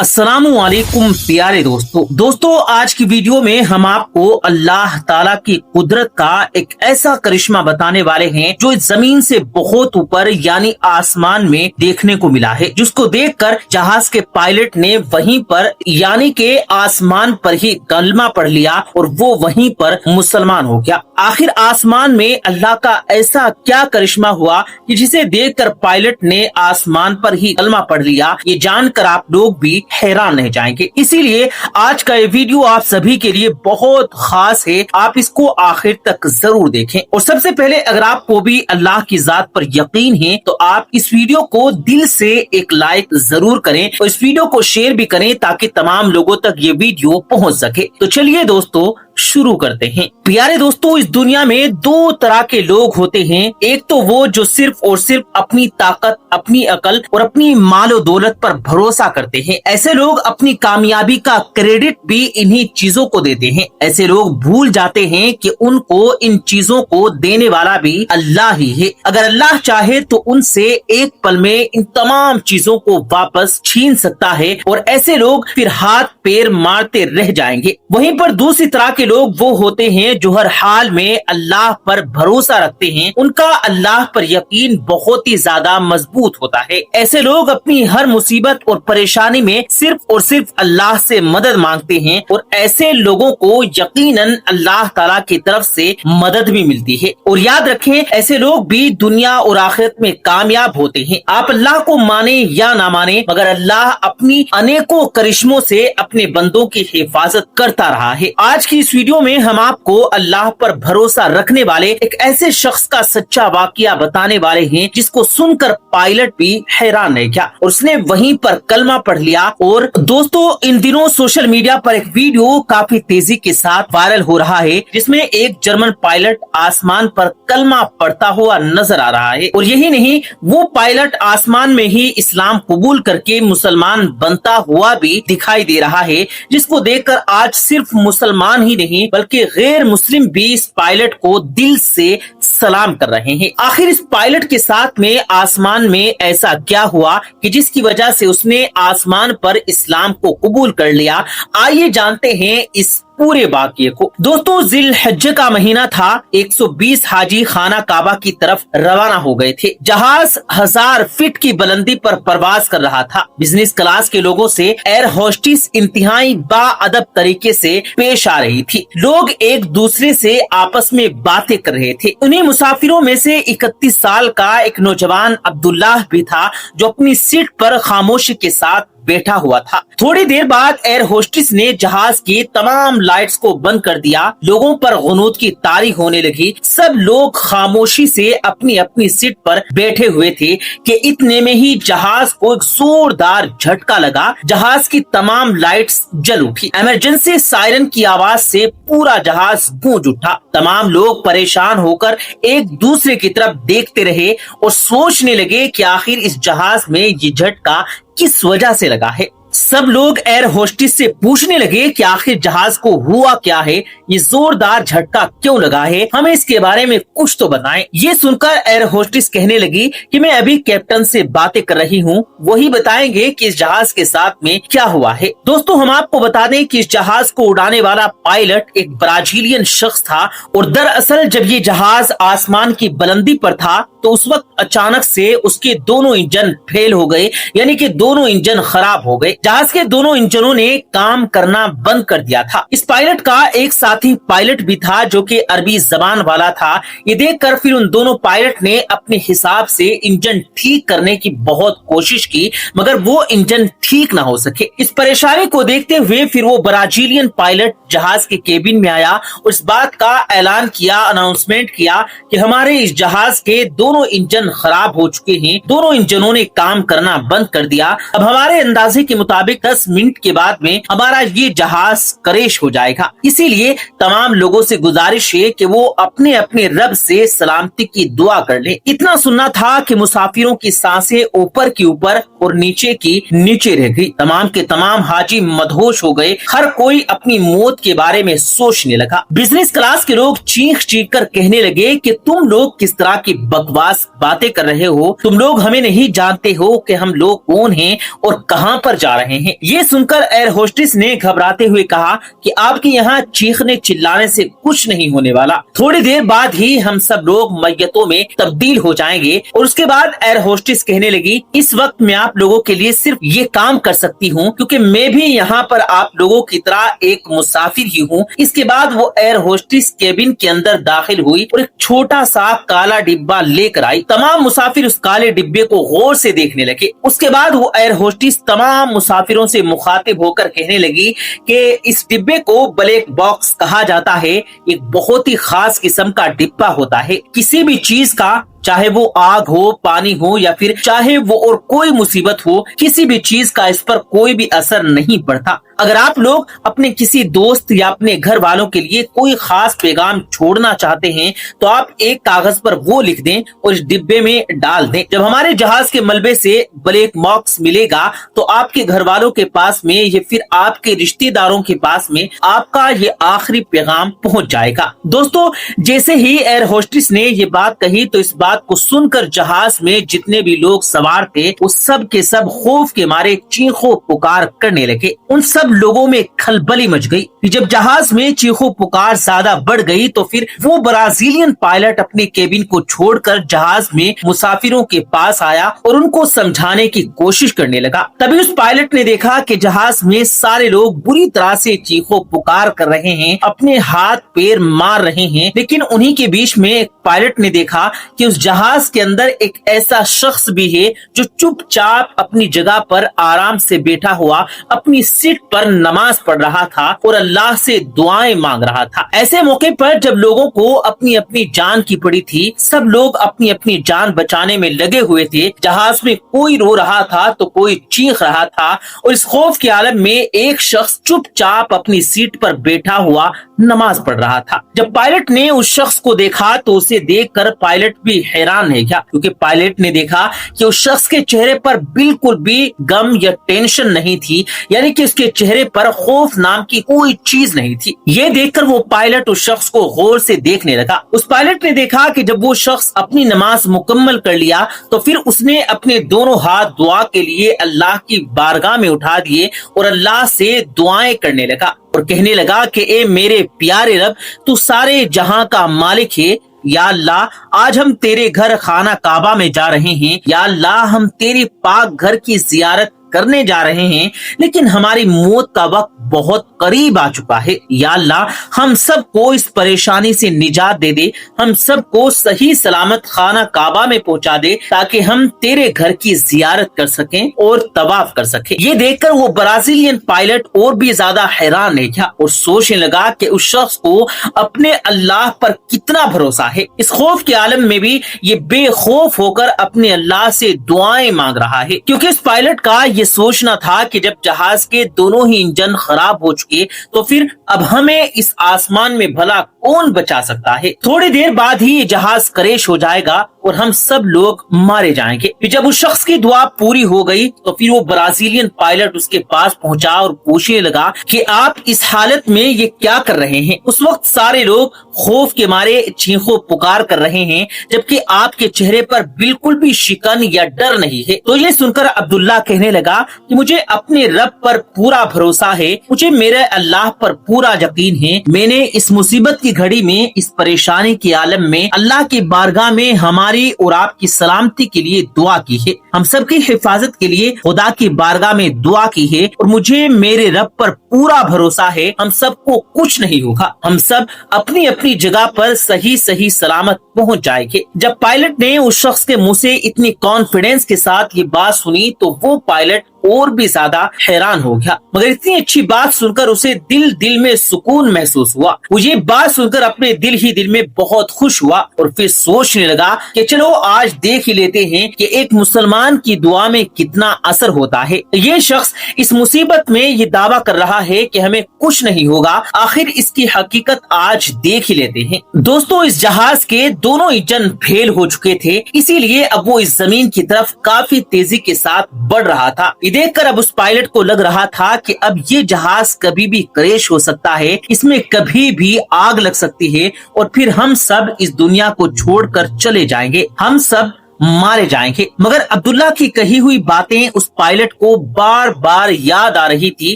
अस्सलामुअलैकुम प्यारे दोस्तों आज की वीडियो में हम आपको अल्लाह ताला की कुदरत का एक ऐसा करिश्मा बताने वाले हैं जो जमीन से बहुत ऊपर यानी आसमान में देखने को मिला है, जिसको देखकर जहाज के पायलट ने वहीं पर यानी के आसमान पर ही कलमा पढ़ लिया और वो वहीं पर मुसलमान हो गया। आखिर आसमान में अल्लाह का ऐसा क्या करिश्मा हुआ कि जिसे देखकर पायलट ने आसमान पर ही कलमा पढ़ लिया, ये जानकर आप लोग भी हैरान रह जाएंगे। इसीलिए आज का ये वीडियो आप सभी के लिए बहुत खास है, आप इसको आखिर तक जरूर देखें। और सबसे पहले अगर आपको भी अल्लाह की जात पर यकीन है तो आप इस वीडियो को दिल से एक लाइक जरूर करें और इस वीडियो को शेयर भी करें ताकि तमाम लोगों तक ये वीडियो पहुंच सके। तो चलिए दोस्तों शुरू करते हैं। प्यारे दोस्तों, इस दुनिया में दो तरह के लोग होते हैं। एक तो वो जो सिर्फ और सिर्फ अपनी ताकत, अपनी अकल और अपनी मालो दौलत पर भरोसा करते हैं। ऐसे लोग अपनी कामयाबी का क्रेडिट भी इन्हीं चीजों को देते हैं। ऐसे लोग भूल जाते हैं कि उनको इन चीजों को देने वाला भी अल्लाह ही है। अगर अल्लाह चाहे तो उनसे एक पल में इन तमाम चीजों को वापस छीन सकता है और ऐसे लोग फिर हाथ पैर मारते रह जाएंगे। वहीं पर दूसरी तरह के लोग वो होते हैं जो हर हाल में अल्लाह पर भरोसा रखते हैं। उनका अल्लाह पर यकीन बहुत ही ज्यादा मजबूत होता है। ऐसे लोग अपनी हर मुसीबत और परेशानी में सिर्फ और सिर्फ अल्लाह से मदद मांगते हैं और ऐसे लोगों को यकीनन अल्लाह ताला की तरफ से मदद भी मिलती है। और याद रखें, ऐसे लोग भी दुनिया और आखिरत में कामयाब होते हैं। आप अल्लाह को माने या ना माने, मगर अल्लाह अपनी अनेकों करिश्मों से अपने बंदों की हिफाजत करता रहा है। आज की इस वीडियो में हम आपको अल्लाह पर भरोसा रखने वाले एक ऐसे शख्स का सच्चा वाकया बताने वाले हैं जिसको सुनकर पायलट भी हैरान रह गया और उसने वहीं पर कलमा पढ़ लिया। और दोस्तों, इन दिनों सोशल मीडिया पर एक वीडियो काफी तेजी के साथ वायरल हो रहा है जिसमें एक जर्मन पायलट आसमान पर कलमा पढ़ता हुआ नजर आ रहा है। और यही नहीं, वो पायलट आसमान में ही इस्लाम कबूल करके मुसलमान बनता हुआ भी दिखाई दे रहा है, जिसको देखकर आज सिर्फ मुसलमान ही नहीं बल्कि गैर मुस्लिम भी इस पायलट को दिल से सलाम कर रहे हैं। आखिर इस पायलट के साथ में आसमान में ऐसा क्या हुआ कि जिसकी वजह से उसने आसमान पर इस्लाम को कबूल कर लिया। आइए जानते हैं इस पूरे वाकये को। दोस्तों, जिलहज्जे का महीना था। 120 हाजी खाना काबा की तरफ रवाना हो गए थे। जहाज 1000 फीट की बुलंदी पर परवाज कर रहा था। बिजनेस क्लास के लोगों से एयर होस्टिस इंतहाई बाअदब तरीके से पेश आ रही थी। लोग एक दूसरे से आपस में बातें कर रहे थे। उन्हीं मुसाफिरों में से 31 साल का एक नौजवान अब्दुल्लाह भी था जो अपनी सीट पर खामोशी के साथ बैठा हुआ था। थोड़ी देर बाद एयर होस्टिस ने जहाज की तमाम लाइट्स को बंद कर दिया। लोगों पर गुनूद की तारी होने लगी। सब लोग खामोशी से अपनी अपनी सीट पर बैठे हुए थे कि इतने में ही जहाज को एक जोरदार झटका लगा। जहाज की तमाम लाइट्स जल उठी। इमरजेंसी सायरन की आवाज से पूरा जहाज गूंज उठा। तमाम लोग परेशान होकर एक दूसरे की तरफ देखते रहे और सोचने लगे कि आखिर इस जहाज में ये झटका किस वजह से लगा है। सब लोग एयर होस्टिस से पूछने लगे कि आखिर जहाज को हुआ क्या है, ये जोरदार झटका क्यों लगा है, हमें इसके बारे में कुछ तो बताएं। ये सुनकर एयर होस्टिस कहने लगी कि मैं अभी कैप्टन से बातें कर रही हूँ, वही बताएंगे कि इस जहाज के साथ में क्या हुआ है। दोस्तों, हम आपको बता दें कि इस जहाज को उड़ाने वाला पायलट एक ब्राजीलियन शख्स था और दरअसल जब ये जहाज आसमान की बुलंदी पर था तो उस वक्त अचानक से उसके दोनों इंजन फेल हो गए, यानी कि दोनों इंजन खराब हो गए। जहाज के दोनों इंजनों ने काम करना बंद कर दिया था। इस पायलट का एक साथी पायलट भी था जो कि अरबी जबान वाला था। ये देखकर फिर उन दोनों पायलट ने अपने हिसाब से इंजन ठीक करने की बहुत कोशिश की, मगर वो इंजन ठीक ना हो सके। इस परेशानी को देखते हुए फिर वो ब्राजीलियन पायलट जहाज के केबिन में आया और इस बात का ऐलान किया, अनाउंसमेंट किया कि हमारे इस जहाज के दोनों इंजन खराब हो चुके हैं, दोनों इंजनों ने काम करना बंद कर दिया। अब हमारे अंदाजे के मुताबिक 10 मिनट के बाद में हमारा ये जहाज क्रैश हो जाएगा। इसीलिए तमाम लोगों से गुजारिश है कि वो अपने अपने रब से सलामती की दुआ कर ले। इतना सुनना था कि मुसाफिरों की सांसें ऊपर की ऊपर और नीचे की नीचे रह गई। तमाम के तमाम हाजी मदहोश हो गए। हर कोई अपनी मौत के बारे में सोचने लगा। बिजनेस क्लास के लोग चीख चीख कर कहने लगे कि तुम लोग किस तरह की बकवास बातें कर रहे हो, तुम लोग हमें नहीं जानते हो कि हम लोग कौन हैं और कहां पर जा रहे हैं। ये सुनकर एयर होस्टेस ने घबराते हुए कहा कि आपके यहाँ चीखने चिल्लाने से कुछ नहीं होने वाला, थोड़ी देर बाद ही हम सब लोग मैयतों में तब्दील हो जाएंगे। और उसके बाद एयर होस्टेस कहने लगी, इस वक्त मैं आप लोगों के लिए सिर्फ ये काम कर सकती हूँ क्योंकि मैं भी यहाँ पर आप लोगों की तरह एक मुसाफिर ही हूँ। इसके बाद वो एयर होस्टेस केबिन के अंदर दाखिल हुई और एक छोटा सा काला डिब्बा लेकर आई। तमाम मुसाफिर उस काले डिब्बे को गौर से देखने लगे। उसके बाद वो एयर होस्टेस तमाम मुसाफिरों से मुखातिब होकर कहने लगी कि इस डिब्बे को ब्लैक बॉक्स कहा जाता है। एक बहुत ही खास किस्म का डिब्बा होता है। किसी भी चीज का, चाहे वो आग हो, पानी हो या फिर चाहे वो और कोई मुसीबत हो, किसी भी चीज का इस पर कोई भी असर नहीं पड़ता। अगर आप लोग अपने किसी दोस्त या अपने घर वालों के लिए कोई खास पैगाम छोड़ना चाहते हैं तो आप एक कागज पर वो लिख दें और इस डिब्बे में डाल दें। जब हमारे जहाज के मलबे से ब्लैक बॉक्स मिलेगा तो आपके घर वालों के पास में या फिर आपके रिश्तेदारों के पास में आपका ये आखिरी पैगाम पहुंच जाएगा। दोस्तों, जैसे ही एयर होस्टेस ने ये बात कही तो इस बात को सुनकर जहाज में जितने भी लोग सवार थे वो सब के सब खौफ के मारे चीखों पुकार करने लगे। उन सब लोगों में खलबली मच गई। जब जहाज में चीखों पुकार ज्यादा बढ़ गई तो फिर वो ब्राजीलियन पायलट अपने केबिन को छोड़कर जहाज में मुसाफिरों के पास आया और उनको समझाने की कोशिश करने लगा। तभी उस पायलट ने देखा कि जहाज में सारे लोग बुरी तरह से चीखों पुकार कर रहे हैं, अपने हाथ पैर मार रहे हैं, लेकिन उन्हीं के बीच में एक पायलट ने देखा कि उस जहाज के अंदर एक ऐसा शख्स भी है जो चुपचाप अपनी जगह पर आराम से बैठा हुआ अपनी सीट पर नमाज पढ़ रहा था और अल्लाह से दुआएं मांग रहा था। ऐसे मौके पर जब लोगों को अपनी अपनी जान की पड़ी थी, सब लोग अपनी अपनी जान बचाने में लगे हुए थे। जहाज में कोई रो रहा था तो कोई चीख रहा था और इस खौफ के आलम में एक शख्स चुपचाप अपनी सीट पर बैठा हुआ नमाज पढ़ रहा था। जब पायलट ने उस शख्स को देखा तो उसे देखकर पायलट भी हैरान है क्या, क्योंकि पायलट ने देखा कि उस शख्स के चेहरे पर बिल्कुल भी गम या टेंशन नहीं थी, यानी कि उसके चेहरे पर खौफ नाम की कोई चीज नहीं थी। ये देखकर वो पायलट उस शख्स को गौर से देखने लगा। उस पायलट ने देखा कि जब वो शख्स अपनी नमाज मुकम्मल कर लिया तो फिर उसने अपने दोनों हाथ दुआ के लिए अल्लाह की बारगाह में उठा दिए और अल्लाह से दुआएं करने लगा और कहने लगा कि ए मेरे प्यारे रब, तू सारे जहां का मालिक है। या अल्लाह, आज हम तेरे घर खाना काबा में जा रहे हैं। या अल्लाह, हम तेरे पाक घर की जियारत करने जा रहे हैं, लेकिन हमारी मौत का वक्त बहुत करीब आ चुका है। या अल्लाह, हम सबको इस परेशानी से निजात दे दे, हम सबको सही सलामत खाना काबा में पहुंचा दे ताकि हम तेरे घर की जियारत कर सकें और तवाफ कर सकें। ये देखकर वो ब्राजीलियन पायलट और भी ज्यादा हैरान है क्या और सोचने लगा कि उस शख्स को अपने अल्लाह पर कितना भरोसा है। इस खौफ के आलम में भी ये बेखौफ होकर अपने अल्लाह से दुआएं मांग रहा है, क्योंकि इस पायलट का ये सोचना था कि जब जहाज के दोनों ही इंजन खराब हो चुके तो फिर अब हमें इस आसमान में भला कौन बचा सकता है। थोड़ी देर बाद ही ये जहाज क्रैश हो जाएगा और हम सब लोग मारे जाएंगे। फिर जब उस शख्स की दुआ पूरी हो गई तो फिर वो ब्राजीलियन पायलट उसके पास पहुंचा और पूछने लगा कि आप इस हालत में ये क्या कर रहे हैं। उस वक्त सारे लोग खौफ के मारे चीखों पुकार कर रहे हैं, जबकि आपके चेहरे पर बिल्कुल भी शिकन या डर नहीं है। तो ये सुनकर अब्दुल्ला कहने लगा कि मुझे अपने रब पर पूरा भरोसा है, मुझे मेरे अल्लाह पर पूरा यकीन है। मैंने इस मुसीबत की घड़ी में, इस परेशानी के आलम में अल्लाह की बारगाह में हमारी और आपकी सलामती के लिए दुआ की है, हम सबकी हिफाजत के लिए खुदा की बारगाह में दुआ की है और मुझे मेरे रब पर पूरा भरोसा है, हम सबको कुछ नहीं होगा, हम सब अपनी अपनी जगह पर सही सही सलामत पहुंच जाएंगे। जब पायलट ने उस शख्स के मुंह से इतनी कॉन्फिडेंस के साथ ये बात सुनी तो वो पायलट और भी ज्यादा हैरान हो गया, मगर इतनी अच्छी बात सुनकर उसे दिल में सुकून महसूस हुआ। वो ये बात सुनकर अपने दिल ही दिल में बहुत खुश हुआ और फिर सोचने लगा कि चलो आज देख ही लेते हैं कि एक मुसलमान की दुआ में कितना असर होता है। ये शख्स इस मुसीबत में ये दावा कर रहा है कि हमें कुछ नहीं होगा, आखिर इसकी हकीकत आज देख ही लेते हैं। दोस्तों, इस जहाज के दोनों इंजन फेल हो चुके थे, इसीलिए अब वो इस जमीन की तरफ काफी तेजी के साथ बढ़ रहा था। देखकर अब उस पायलट को लग रहा था कि अब ये जहाज कभी भी क्रैश हो सकता है, इसमें कभी भी आग लग सकती है और फिर हम सब इस दुनिया को छोड़कर चले जाएंगे, हम सब मारे जाएंगे। मगर अब्दुल्ला की कही हुई बातें उस पायलट को बार बार याद आ रही थी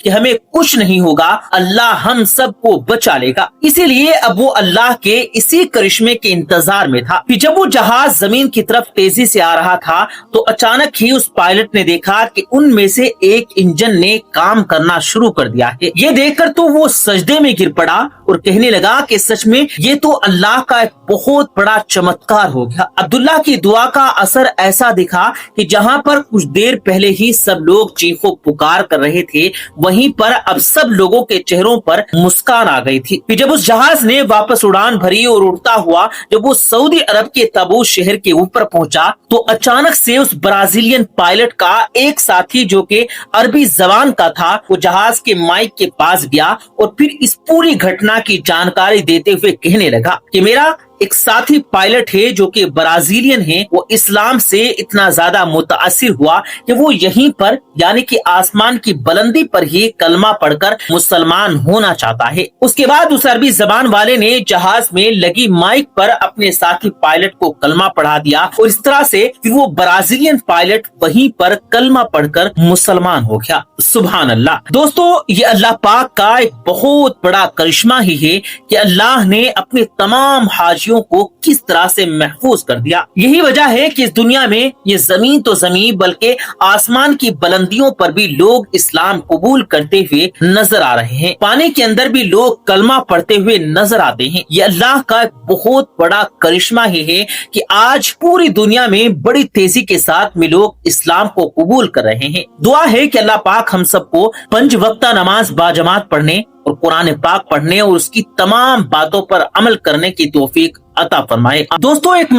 कि हमें कुछ नहीं होगा, अल्लाह हम सबको बचा लेगा। इसीलिए अब वो अल्लाह के इसी करिश्मे के इंतजार में था। फिर जब वो जहाज जमीन की तरफ तेजी से आ रहा था तो अचानक ही उस पायलट ने देखा कि उनमें से एक इंजन ने काम करना शुरू कर दिया है। ये देखकर तो वो सजदे में गिर पड़ा और कहने लगा कि सच में ये तो अल्लाह का एक बहुत बड़ा चमत्कार हो गया। अब्दुल्ला की दुआ का असर ऐसा दिखा कि जहां पर कुछ देर पहले ही सब लोग चीखों पुकार कर रहे थे, वहीं पर अब सब लोगों के चेहरों पर मुस्कान आ गई थी। फिर जब उस जहाज ने वापस उड़ान भरी और उड़ता हुआ जब वो सऊदी अरब के तबूज शहर के ऊपर पहुंचा तो अचानक से उस ब्राजीलियन पायलट का एक साथी जो कि अरबी जबान का था, वो जहाज के माइक के पास गया और फिर इस पूरी घटना की जानकारी देते हुए कहने लगा कि मेरा एक साथी पायलट है जो कि ब्राजीलियन है, वो इस्लाम से इतना ज्यादा मुतासिर हुआ कि वो यहीं पर यानी कि आसमान की बुलंदी पर ही कलमा पढ़कर मुसलमान होना चाहता है। उसके बाद उस अरबी जबान वाले ने जहाज में लगी माइक पर अपने साथी पायलट को कलमा पढ़ा दिया और इस तरह से फिर वो ब्राजीलियन पायलट वहीं पर कलमा पढ़कर मुसलमान हो गया। सुभान अल्लाह। दोस्तों, ये अल्लाह पाक का एक बहुत बड़ा करिश्मा ही है कि अल्लाह ने अपने तमाम हाजियों को किस तरह से महफूज कर दिया। यही वजह है कि इस दुनिया में ये जमीन तो जमीन बल्कि आसमान की बुलंदियों पर भी लोग इस्लाम कबूल करते हुए नजर आ रहे हैं। पानी के अंदर भी लोग कलमा पढ़ते हुए नजर आते हैं। ये अल्लाह का एक बहुत बड़ा करिश्मा ही है कि आज पूरी दुनिया में बड़ी तेजी के साथ में लोग इस्लाम को कबूल कर रहे हैं। दुआ है कि अल्लाह पाक हम सबको 5 वक्ता नमाज बाजमात पढ़ने और कुरान पाक पढ़ने और उसकी तमाम बातों पर अमल करने की तौफीक अता फरमाए। दोस्तों, एक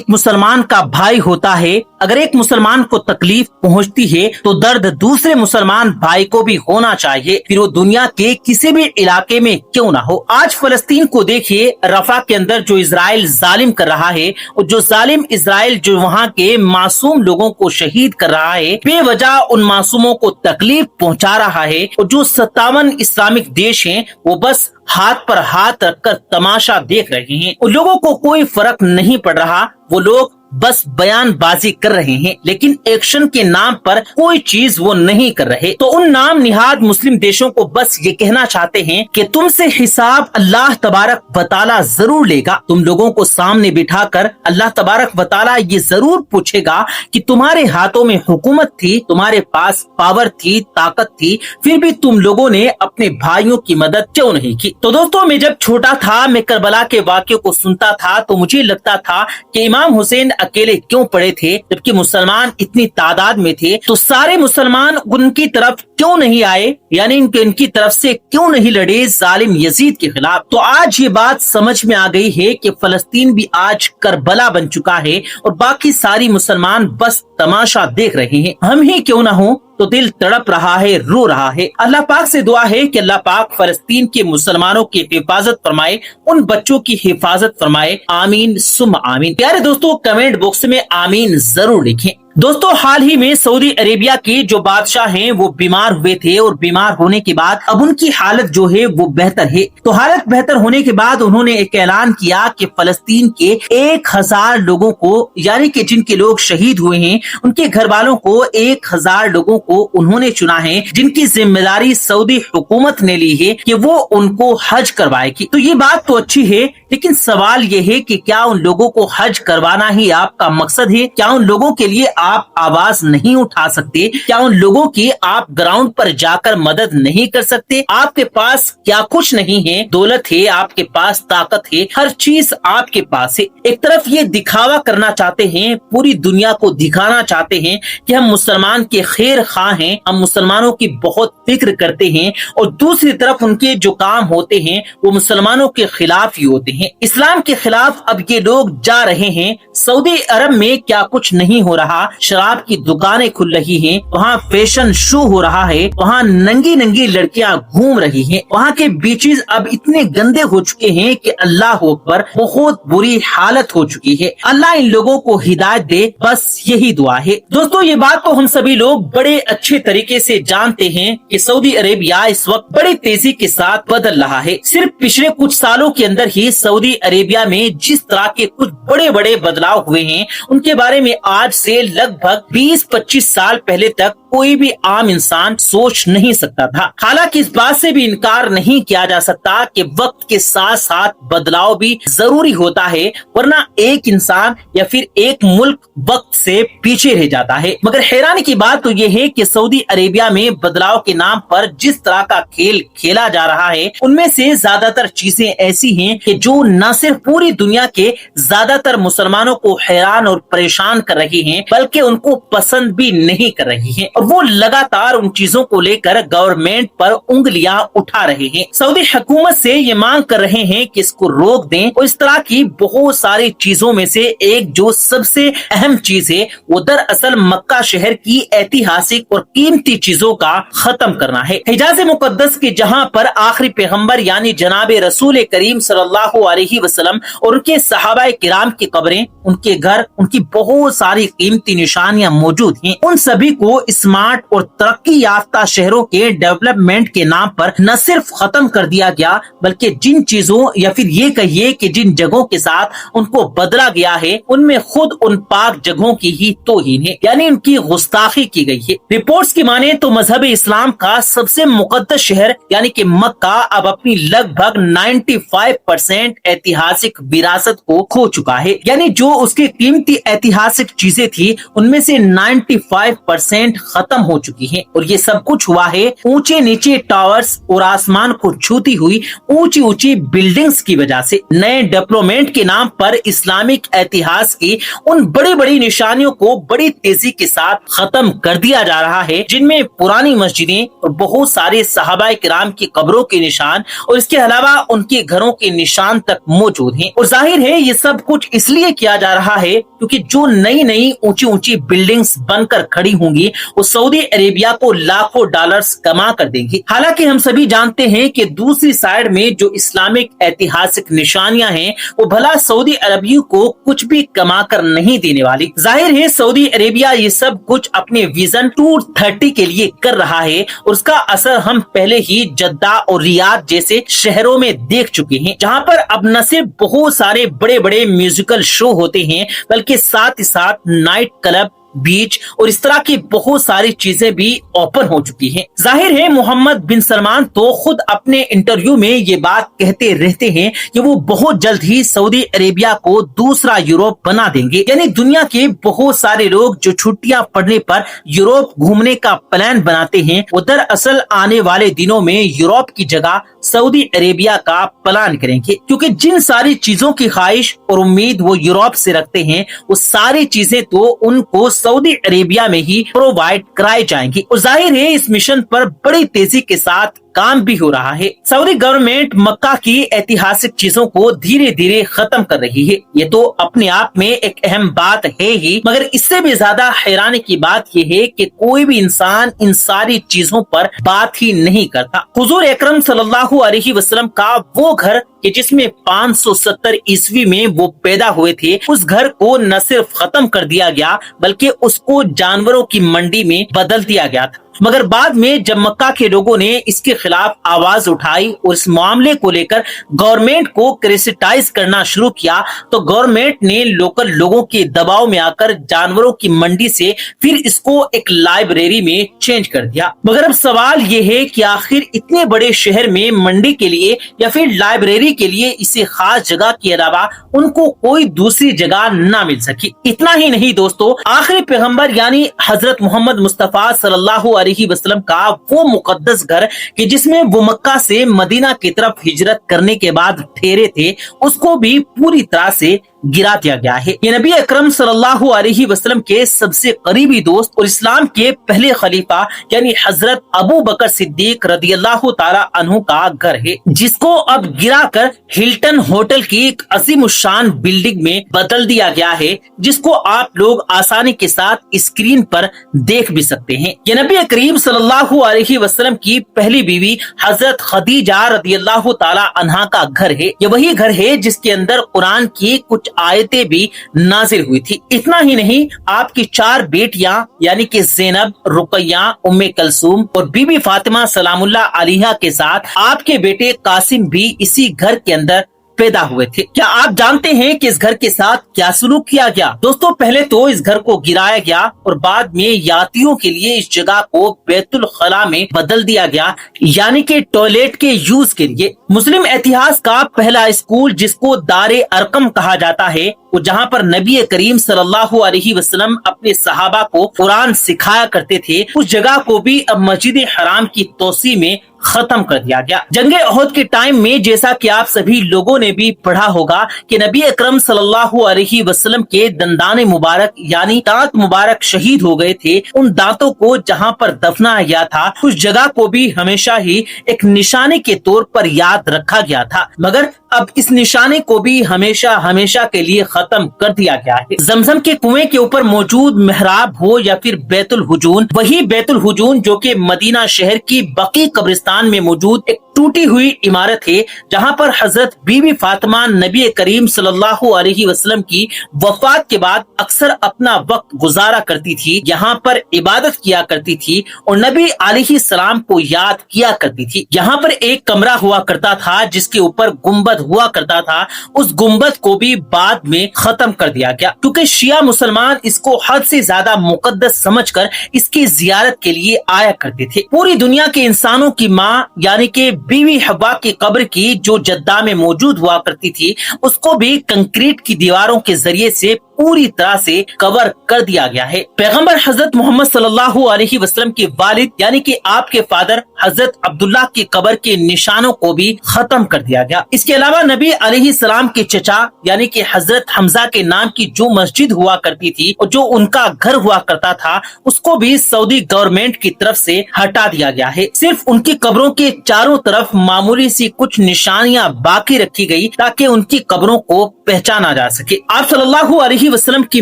मुसलमान का भाई होता है। अगर एक मुसलमान को तकलीफ पहुंचती है तो दर्द दूसरे मुसलमान भाई को भी होना चाहिए, फिर वो दुनिया के किसी भी इलाके में क्यों ना हो। आज फलस्तीन को देखिए, रफा के अंदर जो इजराइल जालिम कर रहा है और जो जालिम इजराइल जो वहाँ के मासूम लोगों को शहीद कर रहा है, बेवजह उन मासूमों को तकलीफ पहुँचा रहा है, और जो 57 इस्लामिक देश हैं वो बस हाथ पर हाथ रखकर तमाशा देख रहे हैं। उन लोगों को कोई फर्क नहीं पड़ रहा, वो लोग बस बयानबाजी कर रहे हैं, लेकिन एक्शन के नाम पर कोई चीज वो नहीं कर रहे। तो उन नाम निहाद मुस्लिम देशों को बस ये कहना चाहते हैं कि तुमसे हिसाब अल्लाह तबारक व तआला जरूर लेगा। तुम लोगों को सामने बिठाकर अल्लाह तबारक व तआला ये जरूर पूछेगा कि तुम्हारे हाथों में हुकूमत थी, तुम्हारे पास पावर थी, ताकत थी, फिर भी तुम लोगों ने अपने भाइयों की मदद क्यों नहीं की। तो दोस्तों, मैं जब छोटा था, मैं करबला के वाक़े को सुनता था तो मुझे लगता था कि इमाम हुसैन अकेले क्यों पड़े थे, जबकि मुसलमान इतनी तादाद में थे, तो सारे मुसलमान उनकी तरफ क्यों नहीं आए, यानी इनकी तरफ से क्यों नहीं लड़े जालिम यजीद के खिलाफ। तो आज ये बात समझ में आ गई है कि फलस्तीन भी आज करबला बन चुका है और बाकी सारी मुसलमान बस तमाशा देख रहे हैं। हम ही क्यों ना हो तो दिल तड़प रहा है, रो रहा है। अल्लाह पाक से दुआ है कि अल्लाह पाक फलस्तीन के मुसलमानों की हिफाजत फरमाए, उन बच्चों की हिफाजत फरमाए। आमीन सुम आमीन। प्यारे दोस्तों, कमेंट बॉक्स में आमीन जरूर लिखें। दोस्तों, हाल ही में सऊदी अरेबिया के जो बादशाह हैं वो बीमार हुए थे और बीमार होने के बाद अब उनकी हालत जो है वो बेहतर है। तो हालत बेहतर होने के बाद उन्होंने एक ऐलान किया कि फलस्तीन के 1000 लोगों को, यानी कि जिनके लोग शहीद हुए हैं, उनके घर वालों को 1000 लोगों को उन्होंने चुना है, जिनकी जिम्मेदारी सऊदी हुकूमत ने ली है कि वो उनको हज करवाएगी। तो ये बात तो अच्छी है, लेकिन सवाल ये है कि क्या उन लोगों को हज करवाना ही आपका मकसद है? क्या उन लोगों के लिए आप आवाज नहीं उठा सकते? क्या उन लोगों की आप ग्राउंड पर जाकर मदद नहीं कर सकते? आपके पास क्या कुछ नहीं है? दौलत है, आपके पास ताकत है, हर चीज आपके पास है। एक तरफ ये दिखावा करना चाहते हैं, पूरी दुनिया को दिखाना चाहते हैं कि हम मुसलमान के खैर खां हैं, हम मुसलमानों की बहुत फिक्र करते हैं, और दूसरी तरफ उनके जो काम होते हैं वो मुसलमानों के खिलाफ ही होते हैं, इस्लाम के खिलाफ। अब ये लोग जा रहे हैं। सऊदी अरब में क्या कुछ नहीं हो रहा, शराब की दुकानें खुल रही हैं, वहाँ फैशन शो हो रहा है, वहाँ नंगी नंगी लड़कियां घूम रही हैं, वहाँ के बीचेस अब इतने गंदे हो चुके हैं कि अल्लाह अकबर, बहुत बुरी हालत हो चुकी है। अल्लाह इन लोगों को हिदायत दे, बस यही दुआ है। दोस्तों, ये बात तो हम सभी लोग बड़े अच्छे तरीके से जानते हैं कि सऊदी अरेबिया इस वक्त बड़ी तेजी के साथ बदल रहा है। सिर्फ पिछले कुछ सालों के अंदर ही सऊदी अरेबिया में जिस तरह के कुछ बड़े बड़े बदलाव हुए हैं उनके बारे में आज से लगभग 20-25 साल पहले तक कोई भी आम इंसान सोच नहीं सकता था। हालांकि इस बात से भी इनकार नहीं किया जा सकता कि वक्त के साथ साथ बदलाव भी जरूरी होता है, वरना एक इंसान या फिर एक मुल्क वक्त से पीछे रह जाता है। मगर हैरानी की बात तो यह है कि सऊदी अरेबिया में बदलाव के नाम पर जिस तरह का खेल खेला जा रहा है उनमें से ज्यादातर चीजें ऐसी हैं कि जो न सिर्फ पूरी दुनिया के ज्यादातर मुसलमानों को हैरान और परेशान कर रही हैं, बल्कि उनको पसंद भी नहीं कर रही हैं। और वो लगातार उन चीजों को लेकर गवर्नमेंट पर उंगलियां उठा रहे हैं। सऊदी हुकूमत से ये मांग कर रहे हैं कि इसको रोक दें। और इस तरह की बहुत सारी चीजों में से एक जो सबसे अहम चीज है वो दरअसल मक्का शहर की ऐतिहासिक और कीमती चीजों का खत्म करना है। हिजाज मुकद्दस के जहां पर आखिरी पैगंबर यानी जनाब रसूल करीम सल्लल्लाहु अलैहि वसल्लम और उनके सहाबाए किराम की कब्रें, उनके घर, उनकी बहुत सारी कीमती निशानियां मौजूद हैं। उन सभी को स्मार्ट और तरक्की याफ्ता शहरों के डेवलपमेंट के नाम पर न सिर्फ खत्म कर दिया गया, बल्कि जिन चीजों या फिर ये कहिए कि जिन जगहों के साथ उनको बदला गया है उनमें खुद उन पाक जगहों की ही तौहीन है, यानी उनकी गुस्ताखी की गई है। रिपोर्ट्स की माने तो मजहब इस्लाम का सबसे मुकद्दस शहर यानी कि मक्का अब अपनी लगभग 95% ऐतिहासिक विरासत को खो चुका है। यानी जो उसकी कीमती ऐतिहासिक चीजें थी उनमें से 95% खत्म हो चुकी हैं। और ये सब कुछ हुआ है ऊंचे नीचे टावर्स और आसमान को छूती हुई ऊंची ऊंची बिल्डिंग्स की वजह से। नए डेवलपमेंट के नाम पर इस्लामिक इतिहास की उन बड़ी बड़ी निशानियों को बड़ी तेजी के साथ खत्म कर दिया जा रहा है, जिनमें पुरानी मस्जिदें और बहुत सारे सहाबाए किराम की कब्रों के निशान और इसके अलावा उनके घरों के निशान तक मौजूद हैं। और जाहिर है ये सब कुछ इसलिए किया जा रहा है क्योंकि जो नई नई ऊंची ऊंची बिल्डिंग्स बनकर खड़ी होंगी वो सऊदी अरेबिया को लाखों डॉलर्स कमा कर देंगी। हालांकि हम सभी जानते हैं कि दूसरी साइड में जो इस्लामिक ऐतिहासिक निशानियां हैं वो भला सऊदी अरबियों को कुछ भी कमा कर नहीं देने वाली। जाहिर है सऊदी अरेबिया ये सब कुछ अपने विजन 2030 के लिए कर रहा है और उसका असर हम पहले ही जद्दा और रियाद जैसे शहरों में देख चुके हैं, जहां पर अब न सिर्फ बहुत सारे बड़े बड़े म्यूजिकल शो होते हैं बल्कि साथ ही साथ नाइट क्लब, बीच और इस तरह की बहुत सारी चीजें भी ओपन हो चुकी हैं। जाहिर है मोहम्मद बिन सलमान तो खुद अपने इंटरव्यू में ये बात कहते रहते हैं कि वो बहुत जल्द ही सऊदी अरेबिया को दूसरा यूरोप बना देंगे। यानी दुनिया के बहुत सारे लोग जो छुट्टियां पड़ने पर यूरोप घूमने का प्लान बनाते हैं वो दरअसल आने वाले दिनों में यूरोप की जगह सऊदी अरेबिया का प्लान करेंगे, क्योंकि जिन सारी चीजों की ख्वाहिश और उम्मीद वो यूरोप से रखते हैं वो सारी चीजें तो उनको सऊदी अरेबिया में ही प्रोवाइड कराई जाएंगी। और जाहिर है इस मिशन पर बड़ी तेजी के साथ काम भी हो रहा है। सऊदी गवर्नमेंट मक्का की ऐतिहासिक चीजों को धीरे धीरे खत्म कर रही है। ये तो अपने आप में एक अहम बात है ही, मगर इससे भी ज्यादा हैरानी की बात यह है कि कोई भी इंसान इन सारी चीजों पर बात ही नहीं करता। हुजूर अकरम सल्लल्लाहु अलैहि वसल्लम का वो घर कि जिसमें 570 ईस्वी में वो पैदा हुए थे, उस घर को न सिर्फ खत्म कर दिया गया बल्कि उसको जानवरों की मंडी में बदल दिया गया था। मगर बाद में जब मक्का के लोगों ने इसके खिलाफ आवाज उठाई और इस मामले को लेकर गवर्नमेंट को क्रिटिसाइज करना शुरू किया तो गवर्नमेंट ने लोकल लोगों के दबाव में आकर जानवरों की मंडी से फिर इसको एक लाइब्रेरी में चेंज कर दिया। मगर अब सवाल ये है कि आखिर इतने बड़े शहर में मंडी के लिए या फिर लाइब्रेरी के लिए इसे खास जगह के अलावा उनको कोई दूसरी जगह ना मिल सकी। इतना ही नहीं दोस्तों, आखिरी पैगंबर यानी हजरत मोहम्मद मुस्तफा सल्लल्लाहु अलैहि वसल्लम का वो मुकद्दस घर कि जिसमें वो मक्का से मदीना की तरफ हिजरत करने के बाद ठहरे थे, उसको भी पूरी तरह से गिरा दिया गया है। ये नबी अकरम सल्लल्लाहु अलैहि वसल्लम के सबसे करीबी दोस्त और इस्लाम के पहले खलीफा यानी हजरत अबू बकर सिद्दीक रदियल्लाहु ताला अन्हु का घर है, जिसको अब गिराकर हिल्टन होटल की एक अजीमुशान बिल्डिंग में बदल दिया गया है, जिसको आप लोग आसानी के साथ स्क्रीन पर देख भी सकते हैं। ये नबी करीम सल्लल्लाहु अलैहि वसल्लम की पहली बीवी हजरत खदीजा रदियल्लाहु ताला अन्हा का घर है। ये वही घर है जिसके अंदर कुरान की कुछ आयतें भी नाजिल हुई थी। इतना ही नहीं, आपकी 4 बेटियां यानी कि ज़ैनब, रुकैया, उम्मे कलसूम और बीबी फातिमा सलामुल्लाह अलैहा के साथ आपके बेटे कासिम भी इसी घर के अंदर पैदा हुए थे। क्या आप जानते हैं कि इस घर के साथ क्या सलूक किया गया? दोस्तों, पहले तो इस घर को गिराया गया और बाद में यात्रियों के लिए इस जगह को बैतुल खला में बदल दिया गया, यानी कि टॉयलेट के यूज के लिए। मुस्लिम इतिहास का पहला स्कूल, जिसको दारे अरकम कहा जाता है, वो जहाँ पर नबी करीम सल्लल्लाहु अलैहि वसल्लम अपने सहाबा को कुरान सिखाया करते थे, उस जगह को भी अब मस्जिद हराम की तोसी में खत्म कर दिया गया। जंगे ओहद के टाइम में, जैसा कि आप सभी लोगों ने भी पढ़ा होगा कि नबी अकरम सल्लल्लाहु अलैहि वसल्लम के दंदाने मुबारक यानी दांत मुबारक शहीद हो गए थे। उन दांतों को जहां पर दफनाया गया था, उस जगह को भी हमेशा ही एक निशाने के तौर पर याद रखा गया था, मगर अब इस निशाने को भी हमेशा हमेशा के लिए खत्म कर दिया गया है। जमजम के कुएं के ऊपर मौजूद मेहराब हो या फिर बैतुल हुजून, वही बैतुल हुजून जो कि मदीना शहर की बकी कब्रिस्तान में मौजूद एक टूटी हुई इमारत है, जहां पर हजरत बीबी फातिमा नबी करीम सल्लल्लाहु अलैहि वसल्लम की वफात के बाद अक्सर अपना वक्त गुजारा करती थी, यहाँ पर इबादत किया करती थी और नबी अलैहि सलाम को याद किया करती थी। यहाँ पर एक कमरा हुआ करता था जिसके ऊपर गुंबद हुआ करता था। उस गुंबद को भी बाद में खत्म कर दिया गया, क्योंकि शिया मुसलमान इसको हद से ज्यादा मुकद्दस समझकर इसकी जियारत के लिए आया करते थे। पूरी दुनिया के इंसानों की माँ यानी कि बीवी हवा की कब्र की जो जद्दा में मौजूद हुआ करती थी, उसको भी कंक्रीट की दीवारों के जरिए से पूरी तरह से कवर कर दिया गया है। पैगंबर हजरत मोहम्मद सल्लल्लाहु अलैहि वसल्लम के वालिद यानी कि आपके फादर हजरत अब्दुल्लाह की कब्र के निशानों को भी खत्म कर दिया गया। इसके अलावा नबी अलैहि सलाम के चचा यानी कि हजरत हमजा के नाम की जो मस्जिद हुआ करती थी और जो उनका घर हुआ करता था, उसको भी सऊदी गवर्नमेंट की तरफ से हटा दिया गया है। सिर्फ उनकी कब्रों के चारों तरफ मामूली सी कुछ निशानियां बाकी रखी गई ताकि उनकी कब्रों को पहचाना जा सके। आप सल्लल्लाहु अलैहि वसल्लम की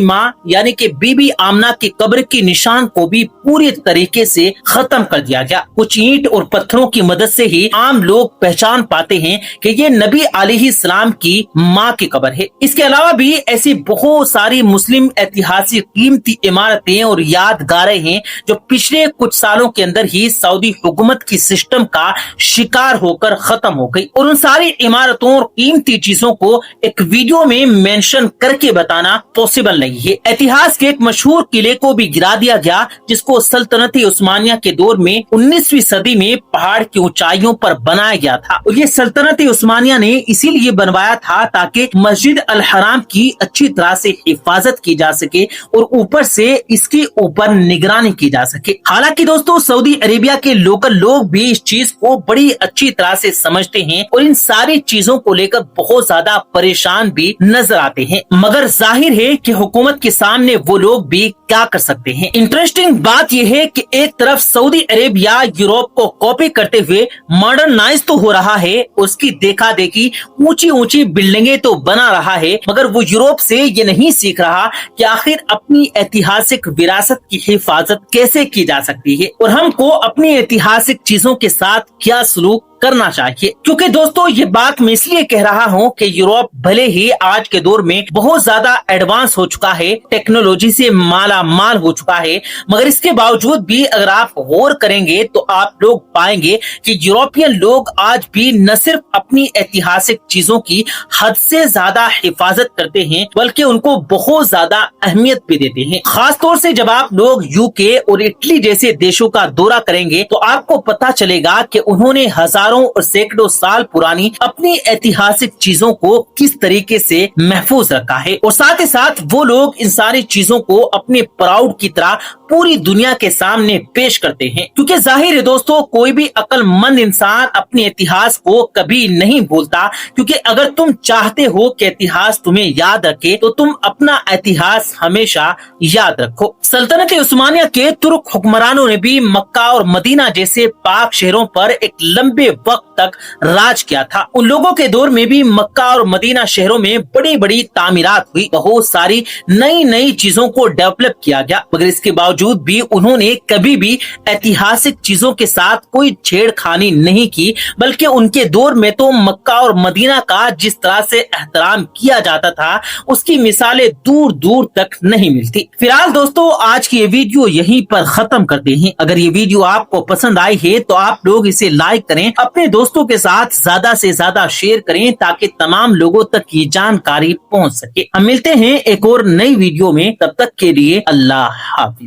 माँ यानी कि बीबी आमना की कब्र के निशान को भी पूरी तरीके से खत्म कर दिया गया। कुछ ईंट और पत्थरों की मदद से ही आम लोग पहचान पाते हैं कि ये नबी अलैहि सलाम की माँ की कब्र है। इसके अलावा भी ऐसी बहुत सारी मुस्लिम ऐतिहासिक कीमती इमारतें और यादगारें हैं जो पिछले कुछ सालों के अंदर ही सऊदी हुकूमत की सिस्टम का शिकार होकर खत्म हो गई, और उन सारी इमारतों और कीमती चीजों को एक वीडियो में मेंशन करके बताना पॉसिबल नहीं है। इतिहास के एक मशहूर किले को भी गिरा दिया गया, जिसको सल्तनत उस्मानिया के दौर में 19वीं सदी में पहाड़ की ऊंचाइयों पर बनाया गया था, और ये सल्तनत उस्मानिया ने इसीलिए बनवाया था ताकि मस्जिद अल हराम की अच्छी तरह से हिफाजत की जा सके और ऊपर से इसके ऊपर निगरानी की जा सके। हालांकि दोस्तों, सऊदी अरेबिया के लोकल लोग भी इस चीज को बड़ी अच्छी तरह से समझते हैं और इन सारी चीजों को लेकर बहुत ज्यादा परेशान भी नजर आते हैं, मगर जाहिर है कि हुकूमत के सामने वो लोग भी क्या कर सकते हैं। इंटरेस्टिंग बात यह है कि एक तरफ सऊदी अरेबिया यूरोप को कॉपी करते हुए मॉडर्नाइज तो हो रहा है, उसकी देखा देखी ऊंची ऊंची बिल्डिंगें तो बना रहा है, मगर वो यूरोप से ये नहीं सीख रहा कि आखिर अपनी ऐतिहासिक विरासत की हिफाजत कैसे की जा सकती है और हमको अपनी ऐतिहासिक चीजों के साथ क्या सलूक करना चाहिए। क्योंकि दोस्तों, ये बात मैं इसलिए कह रहा हूँ कि यूरोप भले ही आज के दौर में बहुत ज्यादा एडवांस हो चुका है, टेक्नोलॉजी से माला माल हो चुका है, मगर इसके बावजूद भी अगर आप गौर करेंगे तो आप लोग पाएंगे कि यूरोपियन लोग आज भी न सिर्फ अपनी ऐतिहासिक चीजों की हद से ज्यादा हिफाजत करते हैं, बल्कि उनको बहुत ज्यादा अहमियत भी देते हैं। खास तौर से जब आप लोग यूके और इटली जैसे देशों का दौरा करेंगे तो आपको पता चलेगा कि उन्होंने हजारों और सैकड़ों साल पुरानी अपनी ऐतिहासिक चीजों को किस तरीके से महफूज रखा है, और साथ ही साथ वो लोग इन सारी चीजों को अपने प्राउड की तरह पूरी दुनिया के सामने पेश करते हैं। क्योंकि जाहिर है दोस्तों, कोई भी अक्लमंद इंसान अपने इतिहास को कभी नहीं भूलता, क्योंकि अगर तुम चाहते हो कि इतिहास तुम्हें याद रखे तो तुम अपना इतिहास हमेशा याद रखो। सल्तनत उस्मानिया के तुर्क हुक्मरानों ने भी मक्का और मदीना जैसे पाक शहरों पर एक लंबे वक्त तक राज किया था। उन लोगों के दौर में भी मक्का और मदीना शहरों में बड़ी बड़ी तामीरात हुई, बहुत सारी नई नई चीजों को डेवलप किया गया, मगर इसके बावजूद भी उन्होंने कभी भी ऐतिहासिक चीजों के साथ कोई छेड़खानी नहीं की, बल्कि उनके दौर में तो मक्का और मदीना का जिस तरह से एहतराम किया जाता था उसकी मिसालें दूर दूर तक नहीं मिलती। फिलहाल दोस्तों, आज की ये वीडियो यहीं पर खत्म करते हैं। अगर ये वीडियो आपको पसंद आई है तो आप लोग इसे लाइक करें, اپنے دوستوں کے ساتھ زیادہ سے زیادہ شیئر کریں تاکہ تمام لوگوں تک یہ جانکاری پہنچ سکے۔ ہم ملتے ہیں ایک اور نئی ویڈیو میں، تب تک کے لیے اللہ حافظ۔